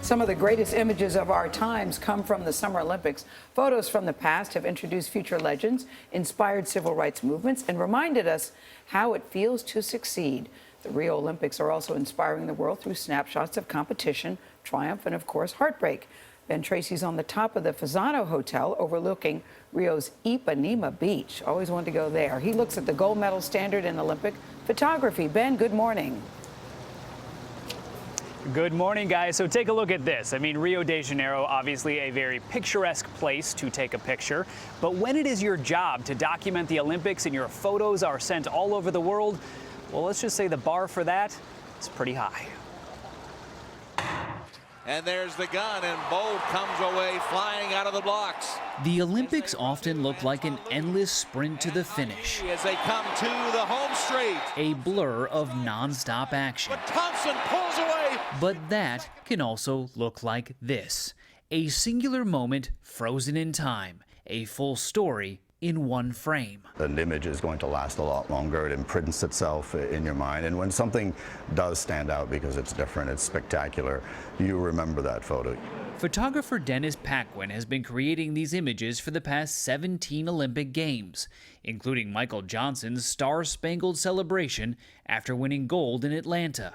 Some of the greatest images of our times come from the Summer Olympics. Photos from the past have introduced future legends, inspired civil rights movements, and reminded us how it feels to succeed. The Rio Olympics are also inspiring the world through snapshots of competition, triumph, and of course, heartbreak. Ben Tracy's on the top of the Fasano Hotel overlooking Rio's Ipanema Beach. Always wanted to go there. He looks at the gold medal standard in Olympic photography. Ben, good morning. Good morning, guys. So take a look at this. I mean, Rio de Janeiro, obviously a very picturesque place to take a picture. But when it is your job to document the Olympics and your photos are sent all over the world, well, let's just say the bar for that is pretty high. And there's the gun, and Bolt comes away flying out of the blocks. The Olympics often look like an endless sprint to the finish. As they come to the home straight. A blur of non-stop action. But Thompson pulls away. But that can also look like this. A singular moment frozen in time. A full story in one frame. An image is going to last a lot longer. It imprints itself in your mind. And when something does stand out because it's different, it's spectacular, you remember that photo. Photographer Dennis Paquin has been creating these images for the past 17 Olympic Games, including Michael Johnson's Star-Spangled Celebration after winning gold in Atlanta.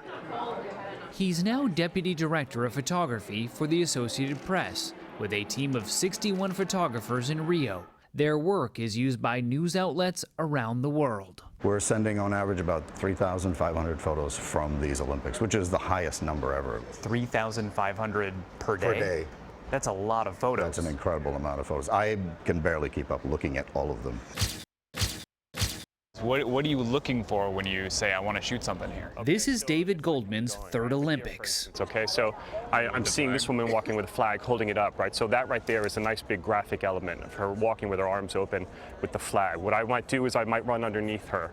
He's now Deputy Director of Photography for the Associated Press, with a team of 61 photographers in Rio. Their work is used by news outlets around the world. We're sending on average about 3,500 photos from these Olympics, which is the highest number ever. 3,500 per day? Per day. That's a lot of photos. That's an incredible amount of photos. I can barely keep up looking at all of them. What are you looking for when you say, I want to shoot something here? This is David Goldman's third Olympics. It's okay, so I'm seeing this woman walking with a flag, holding it up, right? So that right there is a nice big graphic element of her walking with her arms open with the flag. What I might do is I might run underneath her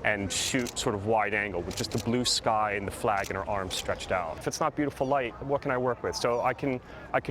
and shoot sort of wide angle with just the blue sky and the flag and her arms stretched out. If it's not beautiful light, what can I work with? So I can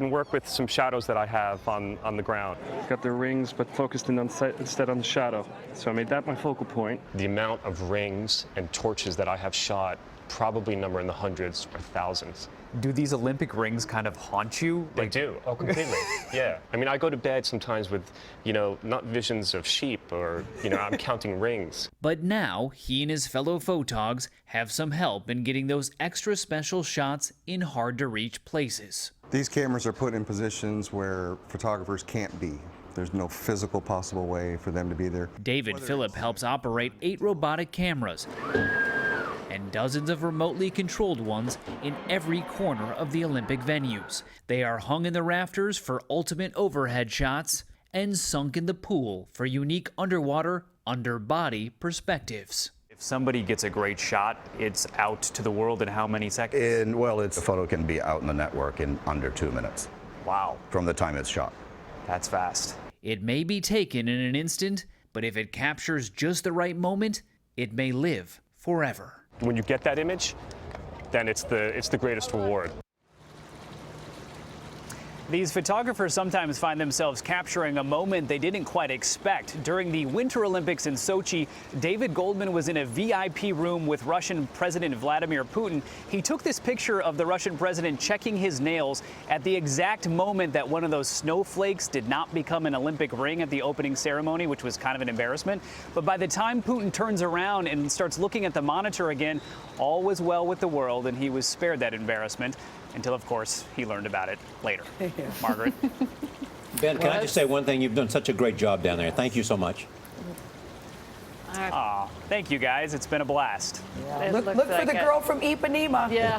work with some shadows that I have on the ground. Got the rings, but focused in instead on the shadow. So I made that my focal point. The amount of rings and torches that I have shot probably number in the hundreds or thousands. Do these Olympic rings kind of haunt you? They do. Oh, completely. Yeah. I mean, I go to bed sometimes with, not visions of sheep or, I'm counting rings. But now he and his fellow photogs have some help in getting those extra special shots in hard-to-reach places. These cameras are put in positions where photographers can't be. There's no physical possible way for them to be there. David Phillip helps operate 8 robotic cameras and dozens of remotely controlled ones in every corner of the Olympic venues. They are hung in the rafters for ultimate overhead shots and sunk in the pool for unique underwater, under-body perspectives. If somebody gets a great shot, it's out to the world in how many seconds? The photo can be out in the network in under 2 minutes. Wow. From the time it's shot. That's fast. It may be taken in an instant, but if it captures just the right moment, it may live forever. When you get that image, then it's the greatest reward. These photographers sometimes find themselves capturing a moment they didn't quite expect. During the Winter Olympics in Sochi, David Goldman was in a VIP room with Russian President Vladimir Putin. He took this picture of the Russian president checking his nails at the exact moment that one of those snowflakes did not become an Olympic ring at the opening ceremony, which was kind of an embarrassment. But by the time Putin turns around and starts looking at the monitor again, all was well with the world, and he was spared that embarrassment. Until, of course, he learned about it later. Margaret? Ben, can I just say one thing? You've done such a great job down there. Thank you so much. Aw, thank you, guys. It's been a blast. Look for the girl from Ipanema. Yeah.